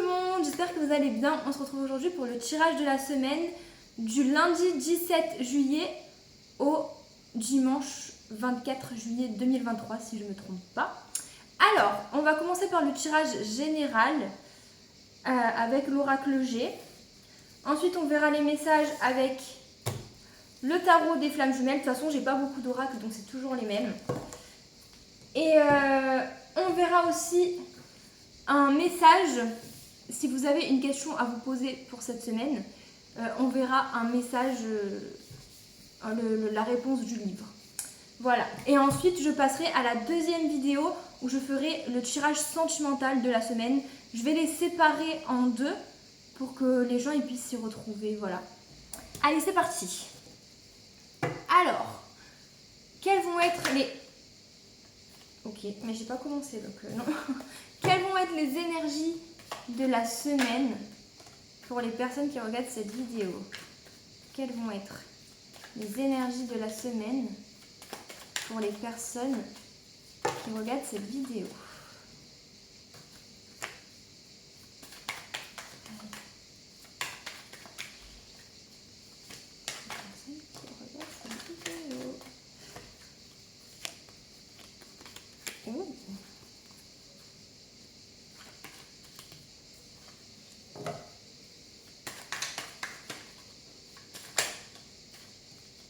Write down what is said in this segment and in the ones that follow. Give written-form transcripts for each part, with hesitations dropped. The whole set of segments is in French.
le monde, j'espère que vous allez bien. On se retrouve aujourd'hui pour le tirage de la semaine du lundi 17 juillet au dimanche 24 juillet 2023 si je ne me trompe pas. Alors, on va commencer par le tirage général avec l'oracle G. Ensuite, on verra les messages avec le tarot des flammes jumelles. De toute façon, j'ai pas beaucoup d'oracles, donc c'est toujours les mêmes. Et on verra aussi un message. Si vous avez une question à vous poser pour cette semaine, on verra un message, la réponse du livre. Voilà. Et ensuite, je passerai à la deuxième vidéo où je ferai le tirage sentimental de la semaine. Je vais les séparer en deux pour que les gens ils puissent s'y retrouver. Voilà. Allez, c'est parti. Alors, quels vont être les... Ok, mais j'ai pas commencé donc non. Quelles vont être les énergies de la semaine pour les personnes qui regardent cette vidéo? Quelles vont être les énergies de la semaine pour les personnes qui regardent cette vidéo?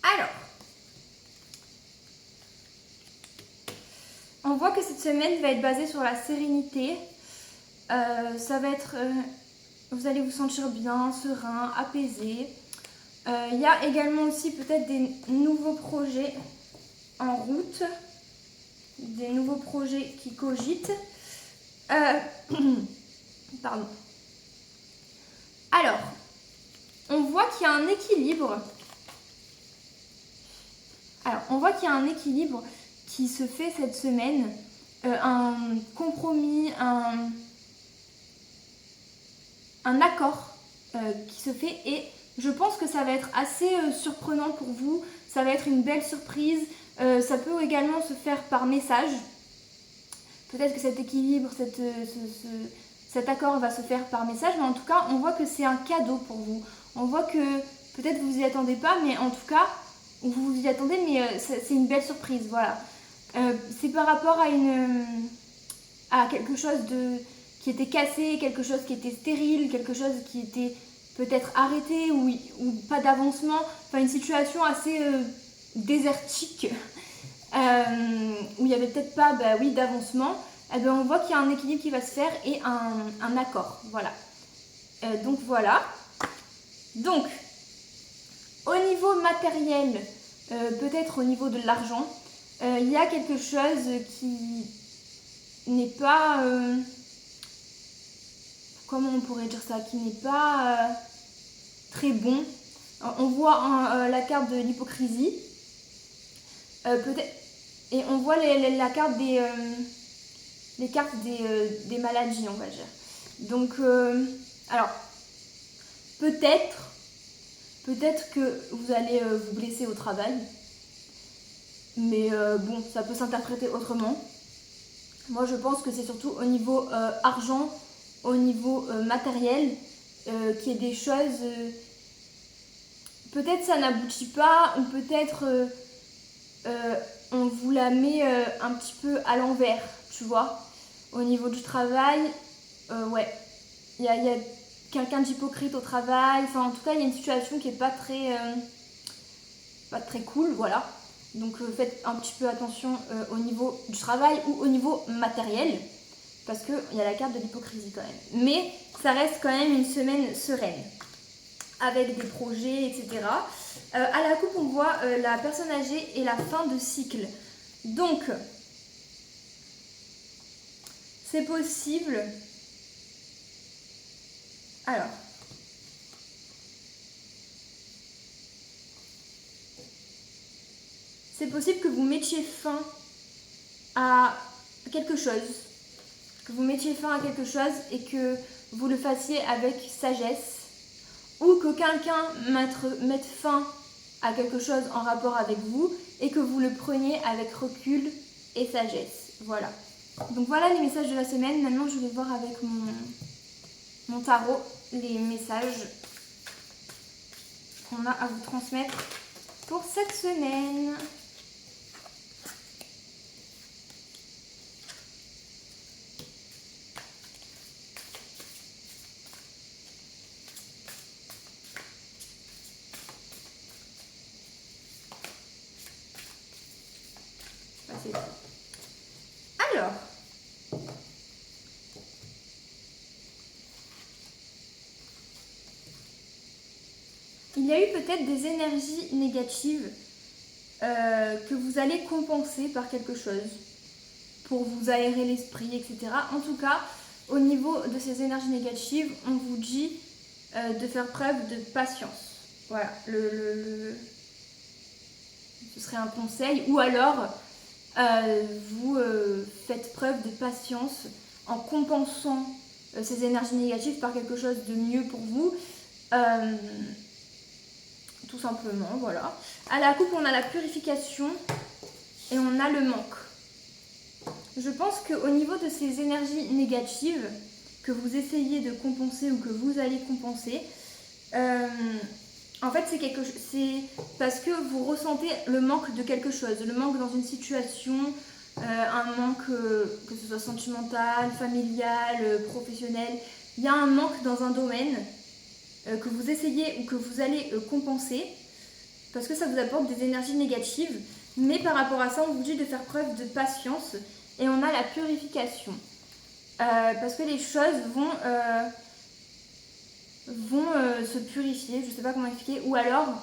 Alors, on voit que cette semaine va être basée sur la sérénité. Ça va être, vous allez vous sentir bien, serein, apaisé. Il y a également aussi peut-être des nouveaux projets en route, des nouveaux projets qui cogitent. Pardon. Alors, on voit qu'il y a un équilibre. Alors, on voit qu'il y a un équilibre qui se fait cette semaine, un compromis, un accord qui se fait, et je pense que ça va être assez surprenant pour vous. Ça va être une belle surprise. Ça peut également se faire par message. Peut-être que cet équilibre, cet accord va se faire par message, mais en tout cas, on voit que c'est un cadeau pour vous. On voit que peut-être vous vous y attendez pas, mais en tout cas, vous vous y attendez, mais c'est une belle surprise, voilà. C'est par rapport à quelque chose qui était cassé, quelque chose qui était stérile, quelque chose qui était peut-être arrêté ou pas d'avancement, enfin une situation assez désertique, où il n'y avait peut-être pas d'avancement. Eh bien, on voit qu'il y a un équilibre qui va se faire et un accord, voilà. Donc voilà. Donc, au niveau matériel, peut-être au niveau de l'argent, il y a quelque chose qui n'est pas... comment on pourrait dire ça? Qui n'est pas très bon. On voit la carte de l'hypocrisie. Peut-être, et on voit la carte les cartes des maladies, on va dire. Donc, alors, peut-être que vous allez vous blesser au travail. Mais bon, ça peut s'interpréter autrement. Moi, je pense que c'est surtout au niveau argent, au niveau matériel, qu'il y ait des choses... peut-être ça n'aboutit pas, ou peut-être on vous la met un petit peu à l'envers, tu vois. Au niveau du travail, ouais, il y a quelqu'un d'hypocrite au travail. Enfin, en tout cas, il y a une situation qui n'est pas très cool, voilà. Donc faites un petit peu attention au niveau du travail ou au niveau matériel, parce qu'il y a la carte de l'hypocrisie quand même. Mais ça reste quand même une semaine sereine, avec des projets, etc. À la coupe, on voit la personne âgée et la fin de cycle. Donc, c'est possible. Alors, c'est possible que vous mettiez fin à quelque chose, et que vous le fassiez avec sagesse, ou que quelqu'un mette fin à quelque chose en rapport avec vous et que vous le preniez avec recul et sagesse. Voilà. Donc voilà les messages de la semaine. Maintenant, je vais voir avec mon tarot, les messages qu'on a à vous transmettre pour cette semaine. Alors, il y a eu peut-être des énergies négatives que vous allez compenser par quelque chose pour vous aérer l'esprit, etc. En tout cas, au niveau de ces énergies négatives, on vous dit de faire preuve de patience. Voilà, ce serait un conseil. Ou alors, vous faites preuve de patience en compensant ces énergies négatives par quelque chose de mieux pour vous. Tout simplement, voilà. À la coupe, on a la purification et on a le manque. Je pense qu'au niveau de ces énergies négatives que vous essayez de compenser ou que vous allez compenser, en fait, c'est parce que vous ressentez le manque de quelque chose, le manque dans une situation, un manque que ce soit sentimental, familial, professionnel. Il y a un manque dans un domaine que vous essayez ou que vous allez compenser parce que ça vous apporte des énergies négatives. Mais par rapport à ça, on vous dit de faire preuve de patience et on a la purification. Parce que les choses vont se purifier, je ne sais pas comment expliquer, ou alors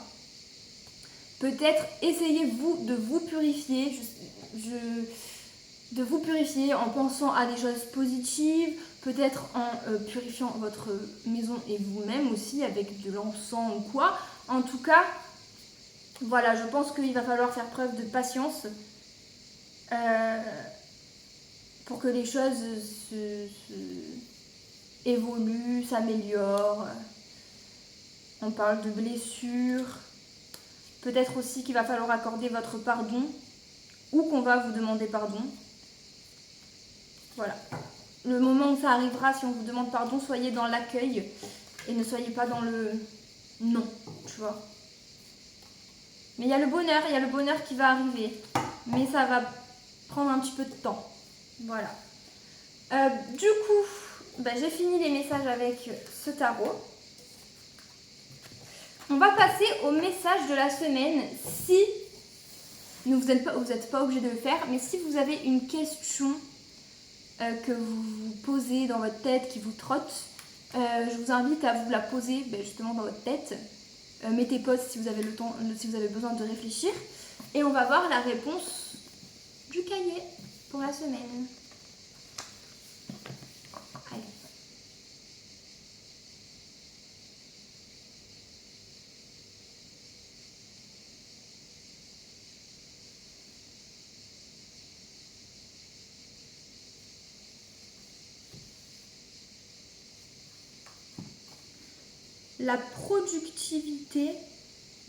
peut-être essayez-vous de vous purifier, de vous purifier en pensant à des choses positives, peut-être en purifiant votre maison et vous-même aussi avec de l'encens ou quoi. En tout cas, voilà, je pense qu'il va falloir faire preuve de patience pour que les choses évoluent, s'améliorent. On parle de blessures. Peut-être aussi qu'il va falloir accorder votre pardon ou qu'on va vous demander pardon. Voilà. Le moment où ça arrivera, si on vous demande pardon, soyez dans l'accueil et ne soyez pas dans le non, tu vois. Mais il y a le bonheur qui va arriver. Mais ça va prendre un petit peu de temps. Voilà. Du coup, j'ai fini les messages avec ce tarot. On va passer au message de la semaine. Si vous n'êtes pas obligé de le faire, mais si vous avez une question que vous vous posez dans votre tête, qui vous trotte, je vous invite à vous la poser justement dans votre tête. Mettez pause si vous avez le temps, si vous avez besoin de réfléchir. Et on va voir la réponse du cahier pour la semaine. Allez. La productivité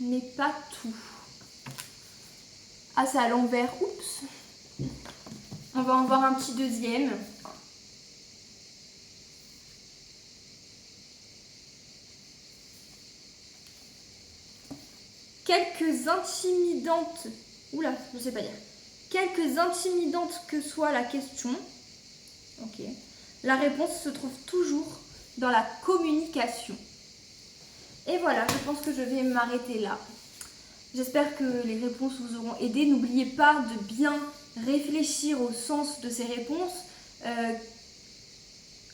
n'est pas tout. Ah, c'est à l'envers. Oups. On va en voir un petit deuxième. Quelques intimidantes... Oula, je sais pas dire. Quelques intimidantes que soit la question. Ok. La réponse se trouve toujours dans la communication. Et voilà, je pense que je vais m'arrêter là. J'espère que les réponses vous auront aidé. N'oubliez pas de bien réfléchir au sens de ces réponses.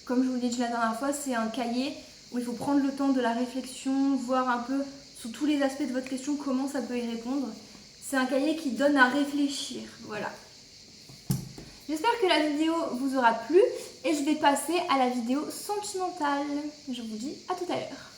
Comme je vous l'ai dit la dernière fois, c'est un cahier où il faut prendre le temps de la réflexion, voir un peu sous tous les aspects de votre question comment ça peut y répondre. C'est un cahier qui donne à réfléchir. Voilà. J'espère que la vidéo vous aura plu et je vais passer à la vidéo sentimentale. Je vous dis à tout à l'heure.